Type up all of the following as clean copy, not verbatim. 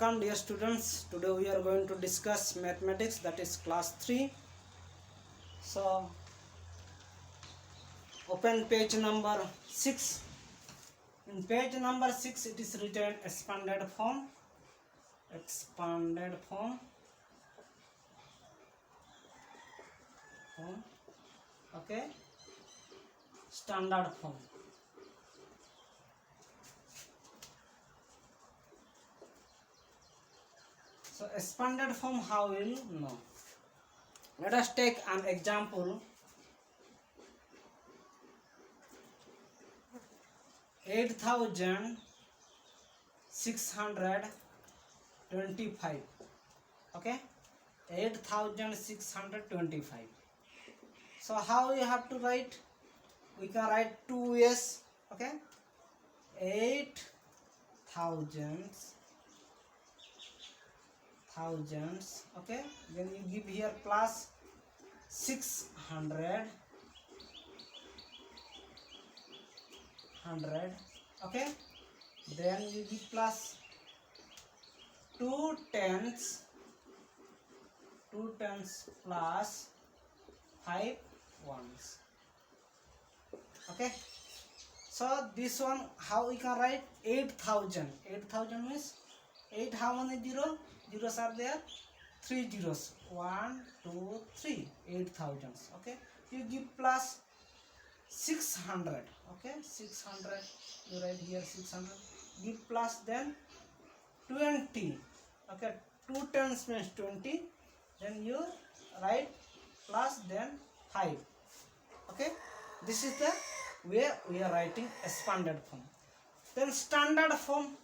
welcome dear students. Today we are going to discuss mathematics, that is class 3. So open page number 6. In page number 6 it is written expanded form. Okay, standard form. So expanded form, how will know? Let us take an example. 8,625. Okay, 8,625. So how you have to write? We can write 2 ways. Okay, 8,000 thousands. Okay, then you give here plus 600 100. Okay, then you give plus 2 tens plus 5 ones. Okay, so this one how we can write? 8,000 means 8, how many zeros are there? 3 zeros. 1 2 3, 8,000. Okay, you give plus 600. Okay, 600, you write here 600. Give plus then 20. Okay, 2 tens means 20. Then you write plus then 5. Okay, this is the way we are writing expanded form. Then standard form,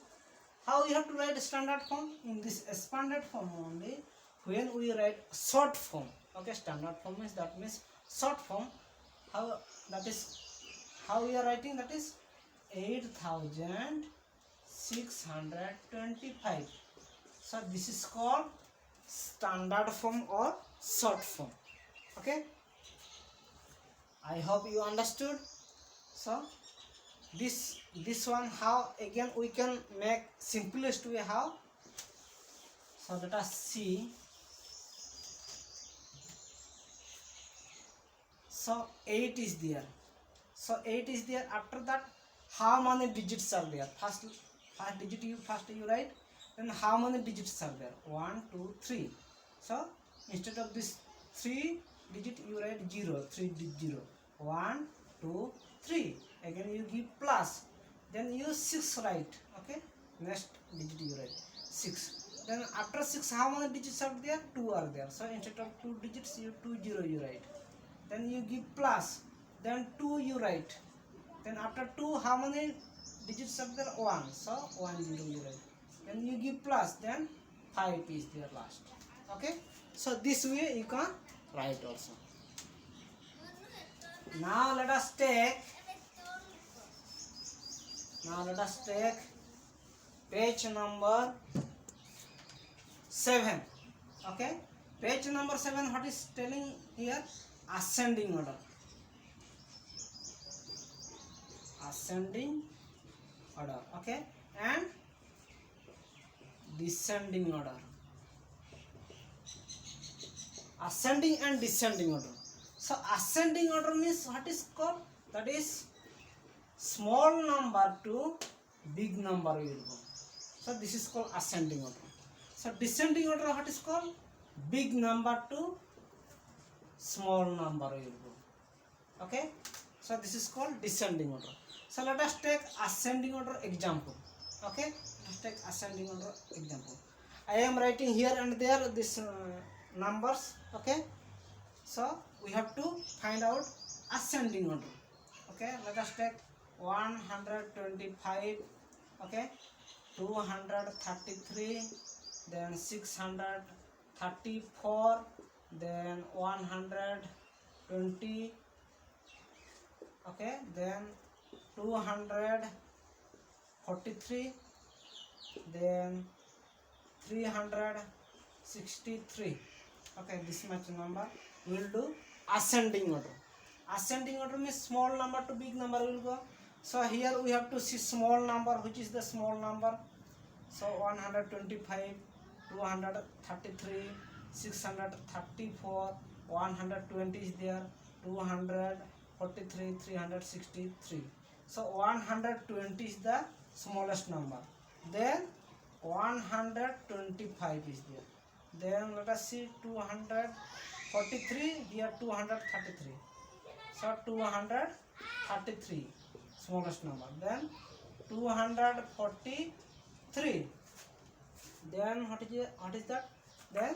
how you have to write standard form? In this expanded form only, when we write short form. Okay, standard form is, that means short form. How we are writing? That is 8,625. So this is called standard form or short form. Okay, I hope you understood. So this one, how again we can make simplest way? How? So let us see. So 8 is there. So 8 is there. After that, how many digits are there? First digit you write. Then how many digits are there? 1 2 3. So instead of this 3 digit you write 0. 3 digit 0. 1 2 3. Again you give plus. Then you 6 write. Okay. Next digit you write 6. Then after 6, how many digits are there? 2 are there. So instead of 2 digits, you 2 0 you write. Then you give plus. Then 2 you write. Then after 2, how many digits are there? 1. So 1 0 you write. Then you give plus. Then 5 is there last. Okay. So this way you can write also. Now let us take page number 7. Okay, page number 7. What is telling here? Ascending order. Okay, and descending order. Ascending and descending order. So ascending order means what is called? That is small number to big number will go. So this is called ascending order. So descending order, what is called? Big number to small number will go. Okay, so this is called descending order. So let us take ascending order example. Okay, let's take ascending order example. I am writing here and there this numbers. Okay, so we have to find out ascending order. Okay, let us take 125. Okay, 233, then 634, then 120. Okay, then 243, then 363. Okay, this much number will do ascending order. Ascending order means small number to big number will go. So here we have to see small number. Which is the small number? So 125, 233, 634, 120 is there, 243, 363. So 120 is the smallest number. Then 125 is there. Then let us see 243, here 233. So 233 smallest number. Then 243. Then what is that? Then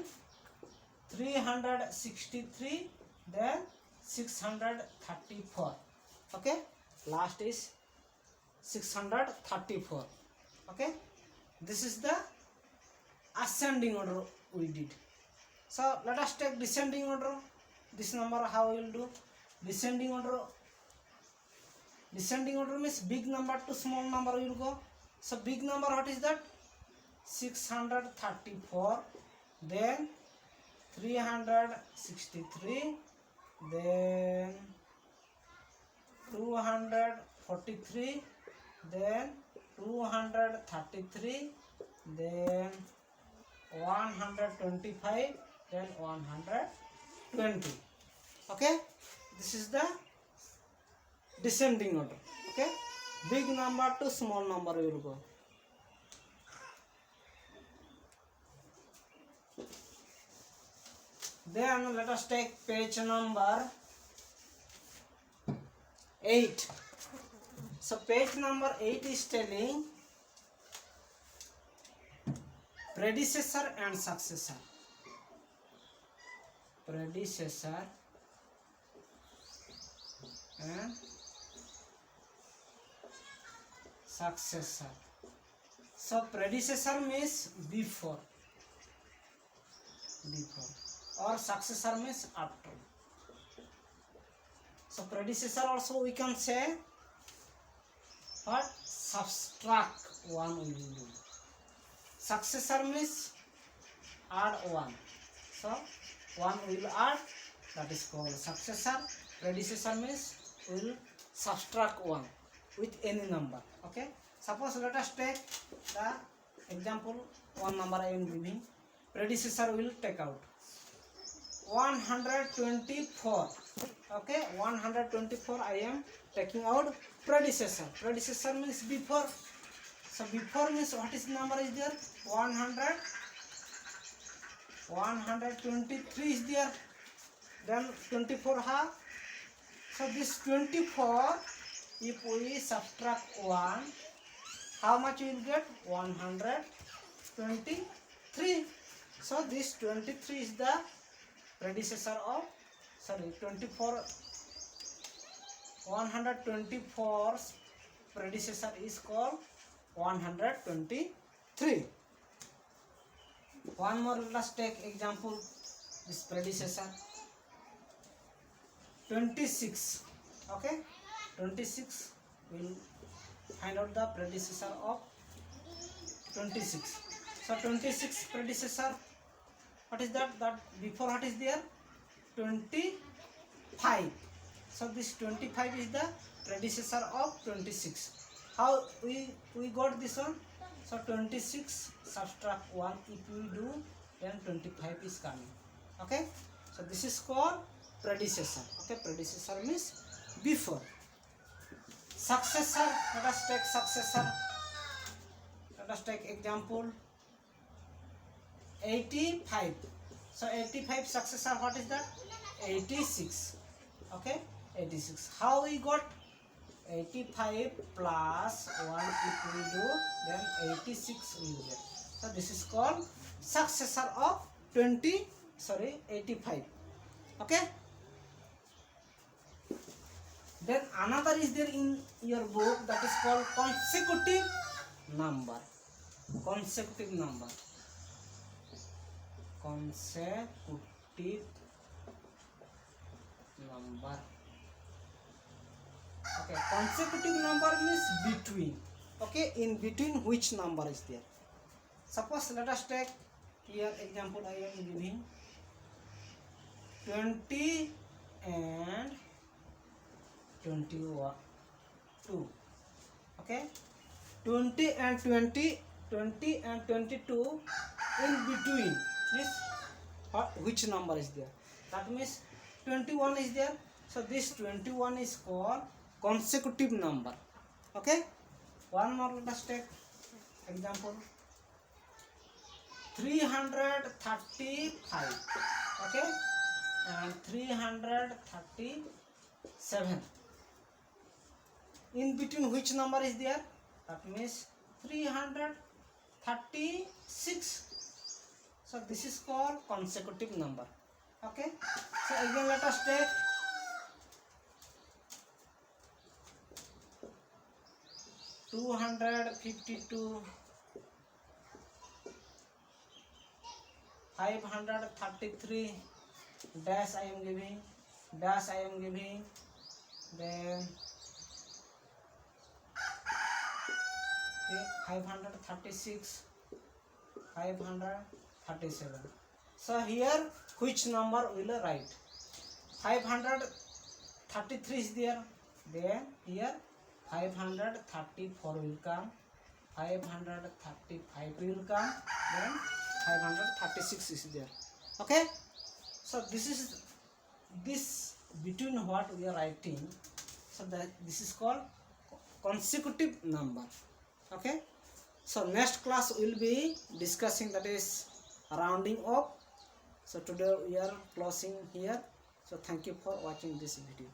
363. Then 634. Okay. Last is 634. Okay. This is the ascending order we did. So let us take descending order. This number how we will do? Descending order. Descending order means big number to small number will go. So big number, what is that? 634, then 363, then 243, then 233, then 125, then 120. Okay, this is the descending order. Okay, big number to small number will go. Then let us take page number 8. So page number 8 is telling predecessor and successor. Predecessor and successor. So predecessor means before, or successor means after. So predecessor also we can say what? Subtract 1 we will do. Successor means add 1. So 1 will add, that is called successor. Predecessor means will subtract 1 with any number. Okay. Suppose let us take the example, one number I am giving. Predecessor will take out 124. Okay, 124 I am taking out predecessor. Predecessor means before. So before means what is the number is there? 123 is there. Then 24 half. So this 24, if we subtract 1, how much we will get? 123. So this 23 is the predecessor of, 124 predecessor is called 123. One more, let us take example, this predecessor 26. Okay, 26 will find out the predecessor of 26. So 26 predecessor, what is that? That before what is there? 25. So this 25 is the predecessor of 26. How we got this one? So 26 subtract 1 if we do, then 25 is coming. Okay, so this is called predecessor. Okay, predecessor means before. Successor, let us take successor. Let us take example 85. So 85 successor, what is that? 86. Okay, 86. How we got 85 plus 1 if we do, then 86 we will get. So this is called successor of 85. Okay. Then another is there in your book, that is called consecutive number. Consecutive number. Consecutive number. Okay, consecutive number means between. Okay, in between which number is there? Suppose let us take here example I am giving 20 and 22. Okay, 20 and 22 20 and 22 in between means which number is there. That means 21 is there, so this 21 is called consecutive number. Okay, one more, let us take example 335. Okay, and 337, in between which number is there? That means 336. So this is called consecutive number. Okay, so again let us take 252, 533, dash I am giving, then 536, 537. So here which number will write? 533 is there, then here 534 will come, 535 will come, then 536 is there. Okay, so this is this between what we are writing, so that this is called consecutive number. Okay, so next class will be discussing, that is rounding up. So today we are closing here. So thank you for watching this video.